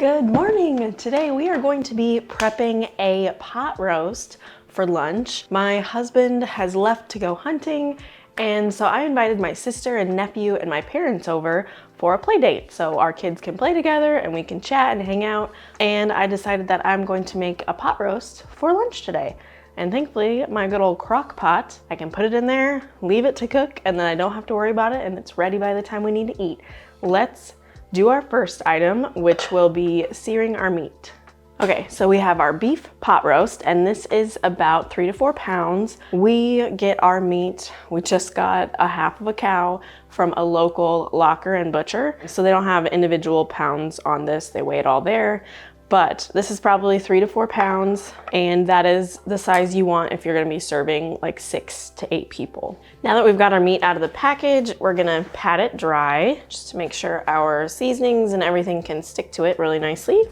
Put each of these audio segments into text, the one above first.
Good morning. Today we are going to be prepping a pot roast for lunch. My husband has left to go hunting, and so I invited my sister and nephew and my parents over for a play date so our kids can play together and we can chat and hang out. And I decided that I'm going to make a pot roast for lunch today. And thankfully, my good old crock pot, I can put it in there, leave it to cook, and then I don't have to worry about it, and it's ready by the time we need to eat. Let's do our first item, which will be searing our meat. Okay, so we have our beef pot roast, and this is about 3 to 4 pounds. We get our meat, we just got a half of a cow from a local locker and butcher. So they don't have individual pounds on this, they weigh it all there. But this is probably 3 to 4 pounds, and that is the size you want if you're gonna be serving like 6 to 8 people. Now that we've got our meat out of the package, we're gonna pat it dry just to make sure our seasonings and everything can stick to it really nicely.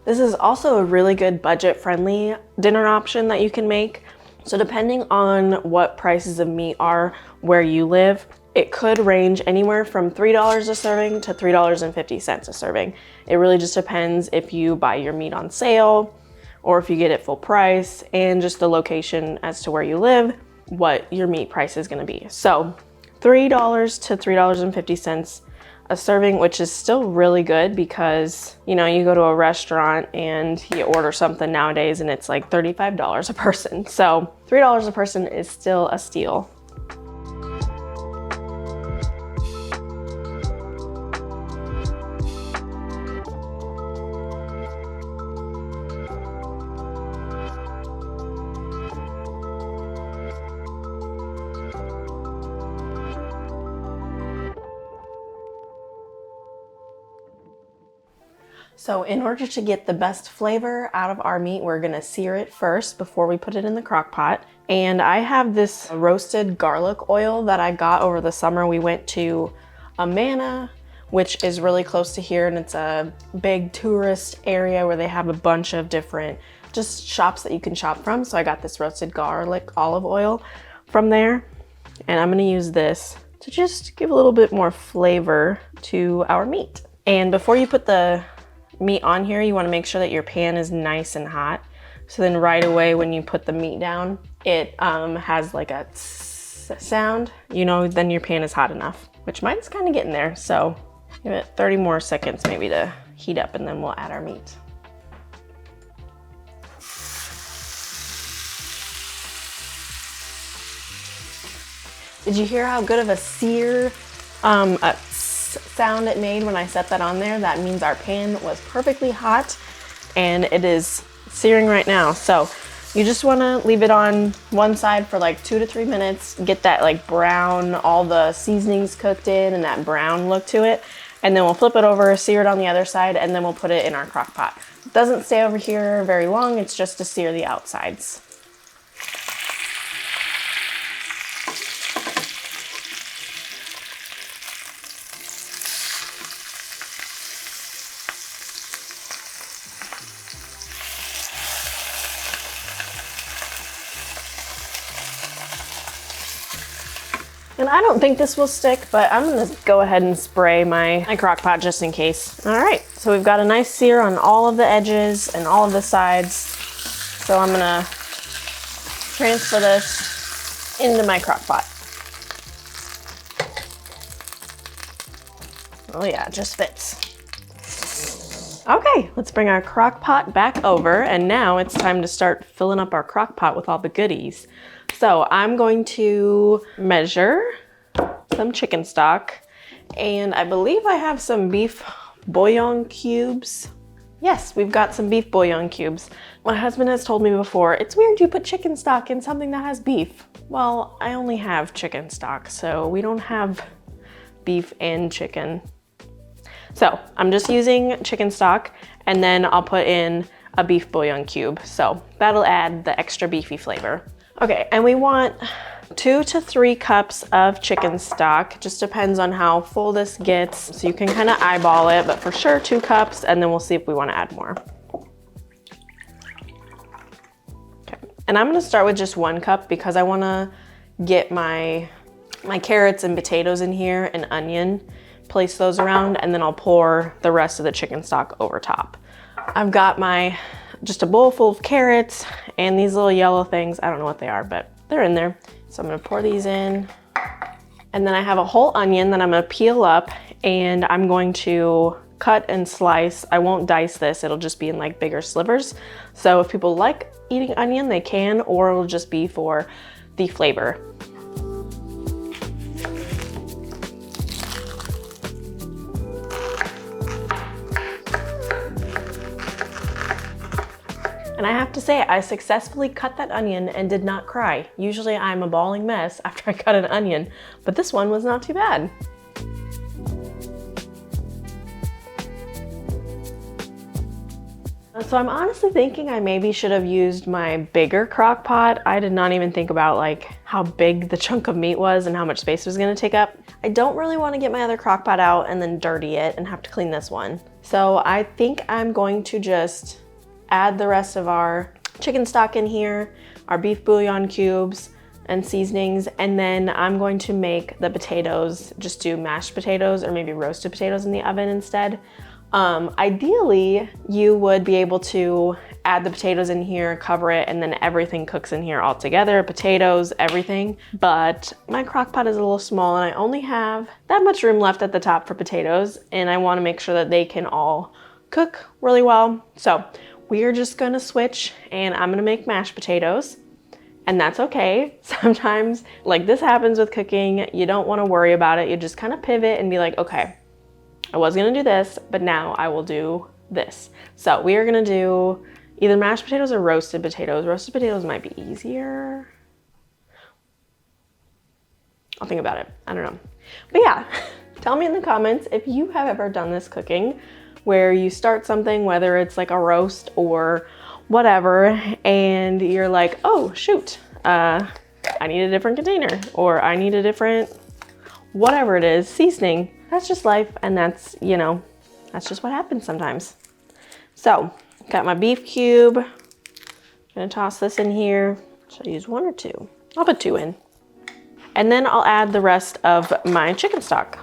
This is also a really good budget-friendly dinner option that you can make. So depending on what prices of meat are where you live, it could range anywhere from $3 a serving to $3.50 a serving. It really just depends if you buy your meat on sale or if you get it full price, and just the location as to where you live, what your meat price is gonna be. So $3 to $3.50 a serving, which is still really good because, you know, you go to a restaurant and you order something nowadays and it's like $35 a person. So $3 a person is still a steal. So in order to get the best flavor out of our meat, we're gonna sear it first before we put it in the crock pot. And I have this roasted garlic oil that I got over the summer. We went to Amana, which is really close to here, and it's a big tourist area where they have a bunch of different just shops that you can shop from. So I got this roasted garlic olive oil from there, and I'm gonna use this to just give a little bit more flavor to our meat. And before you put the meat on here, you want to make sure that your pan is nice and hot. So then right away when you put the meat down, it has like a sound, you know, then your pan is hot enough, which mine's kind of getting there. So give it 30 more seconds maybe to heat up, and then we'll add our meat. Did you hear how good of a sear sound it made when I set that on there? That means our pan was perfectly hot and it is searing right now. So you just want to leave it on one side for like 2 to 3 minutes, get that like brown, all the seasonings cooked in and that brown look to it. And then we'll flip it over, sear it on the other side, and then we'll put it in our crock pot. It doesn't stay over here very long. It's just to sear the outsides. And I don't think this will stick, but I'm gonna go ahead and spray my crock pot just in case. All right, so we've got a nice sear on all of the edges and all of the sides. So I'm gonna transfer this into my crock pot. Oh yeah, it just fits. Okay, let's bring our crock pot back over, and now it's time to start filling up our crock pot with all the goodies. So I'm going to measure some chicken stock, and I believe I have some beef bouillon cubes. Yes, we've got some beef bouillon cubes. My husband has told me before, it's weird you put chicken stock in something that has beef. Well, I only have chicken stock, so we don't have beef and chicken. So I'm just using chicken stock, and then I'll put in a beef bouillon cube. So that'll add the extra beefy flavor. Okay, and we want 2 to 3 cups of chicken stock. Just depends on how full this gets. So you can kind of eyeball it, but for sure 2 cups, and then we'll see if we want to add more. Okay, and I'm gonna start with just 1 cup because I wanna get my carrots and potatoes in here and onion, place those around, and then I'll pour the rest of the chicken stock over top. I've got just a bowl full of carrots and these little yellow things. I don't know what they are, but they're in there. So I'm gonna pour these in. And then I have a whole onion that I'm gonna peel up, and I'm going to cut and slice. I won't dice this, it'll just be in like bigger slivers. So if people like eating onion, they can, or it'll just be for the flavor. And I have to say, I successfully cut that onion and did not cry. Usually I'm a bawling mess after I cut an onion, but this one was not too bad. So I'm honestly thinking I maybe should have used my bigger crock pot. I did not even think about like how big the chunk of meat was and how much space it was gonna take up. I don't really wanna get my other crock pot out and then dirty it and have to clean this one. So I think I'm going to just add the rest of our chicken stock in here, our beef bouillon cubes and seasonings, and then I'm going to make the potatoes, just do mashed potatoes or maybe roasted potatoes in the oven instead. Ideally, you would be able to add the potatoes in here, cover it, and then everything cooks in here all together, potatoes, everything. But my crock pot is a little small and I only have that much room left at the top for potatoes, and I wanna make sure that they can all cook really well. So we are just gonna switch, and I'm gonna make mashed potatoes, and that's okay. Sometimes, like this happens with cooking, you don't wanna worry about it. You just kind of pivot and be like, okay, I was gonna do this, but now I will do this. So we are gonna do either mashed potatoes or roasted potatoes. Roasted potatoes might be easier. I'll think about it, I don't know. But yeah, tell me in the comments if you have ever done this cooking, where you start something, whether it's like a roast or whatever, and you're like, oh shoot, I need a different container, or I need a different, whatever it is, seasoning. That's just life, and that's, you know, that's just what happens sometimes. So, got my beef cube. I'm gonna toss this in here. Should I use one or two? I'll put two in. And then I'll add the rest of my chicken stock.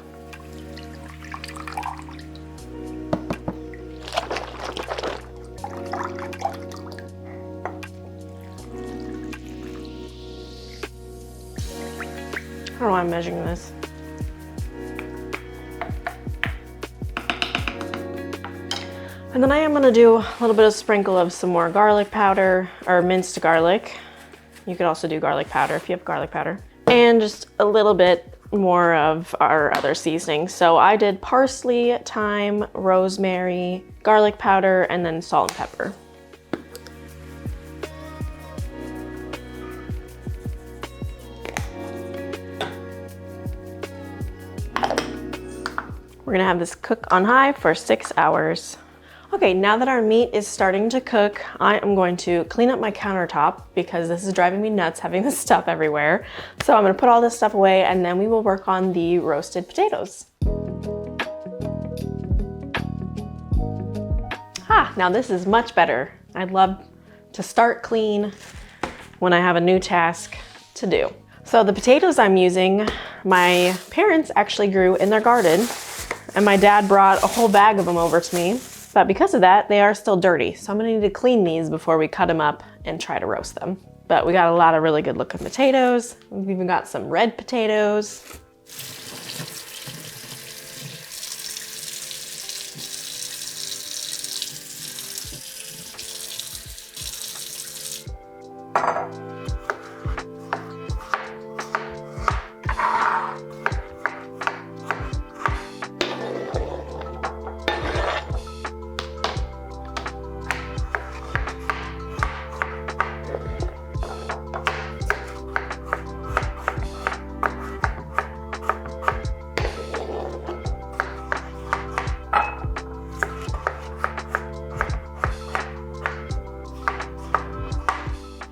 I don't know why I'm measuring this. And then I am gonna do a little bit of sprinkle of some more garlic powder, or minced garlic. You could also do garlic powder if you have garlic powder. And just a little bit more of our other seasonings. So I did parsley, thyme, rosemary, garlic powder, and then salt and pepper. We're gonna have this cook on high for 6 hours. Okay, now that our meat is starting to cook, I am going to clean up my countertop because this is driving me nuts having this stuff everywhere. So I'm gonna put all this stuff away, and then we will work on the roasted potatoes. Now this is much better. I love to start clean when I have a new task to do. So the potatoes I'm using, my parents actually grew in their garden, and my dad brought a whole bag of them over to me. But because of that, they are still dirty. So I'm gonna need to clean these before we cut them up and try to roast them. But we got a lot of really good looking potatoes. We've even got some red potatoes.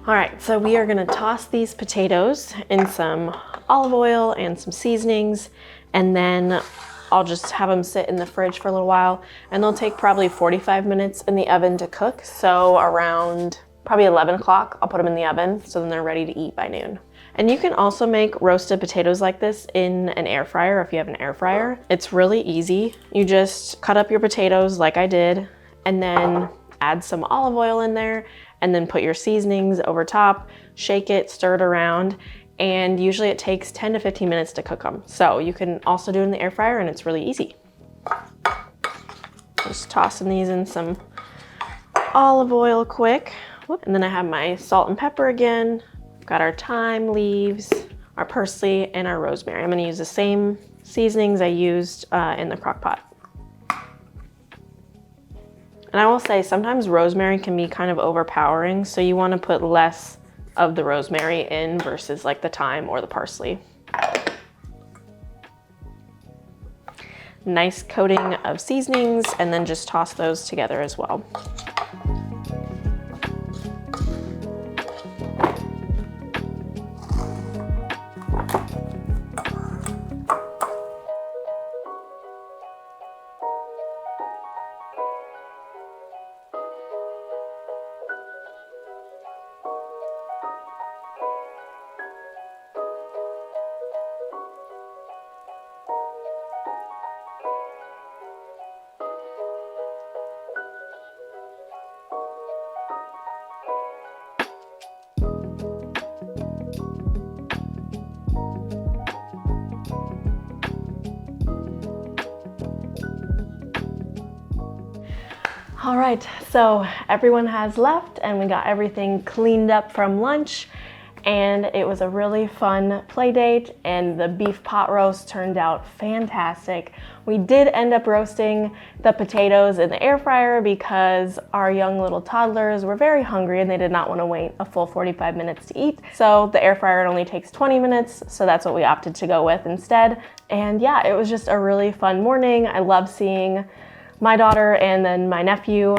All right, so we are gonna toss these potatoes in some olive oil and some seasonings, and then I'll just have them sit in the fridge for a little while, and they'll take probably 45 minutes in the oven to cook. So around probably 11 o'clock, I'll put them in the oven so then they're ready to eat by noon. And you can also make roasted potatoes like this in an air fryer if you have an air fryer. It's really easy. You just cut up your potatoes like I did and then add some olive oil in there and then put your seasonings over top, shake it, stir it around, and usually it takes 10 to 15 minutes to cook them. So you can also do it in the air fryer and it's really easy. Just tossing these in some olive oil quick. And then I have my salt and pepper again. Got our thyme leaves, our parsley, and our rosemary. I'm gonna use the same seasonings I used in the crock pot. And I will say sometimes rosemary can be kind of overpowering, so you wanna put less of the rosemary in versus like the thyme or the parsley. Nice coating of seasonings, and then just toss those together as well. All right, so everyone has left and we got everything cleaned up from lunch, and it was a really fun play date, and the beef pot roast turned out fantastic. We did end up roasting the potatoes in the air fryer because our young little toddlers were very hungry and they did not want to wait a full 45 minutes to eat. So the air fryer only takes 20 minutes, so that's what we opted to go with instead. And yeah, it was just a really fun morning. I love seeing my daughter and then my nephew.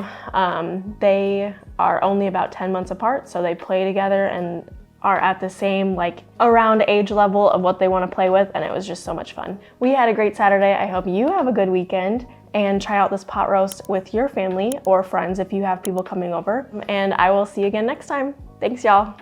They are only about 10 months apart, so they play together and are at the same like around age level of what they want to play with, and it was just so much fun. We had a great Saturday. I hope you have a good weekend and try out this pot roast with your family or friends if you have people coming over, and I will see you again next time. Thanks, y'all.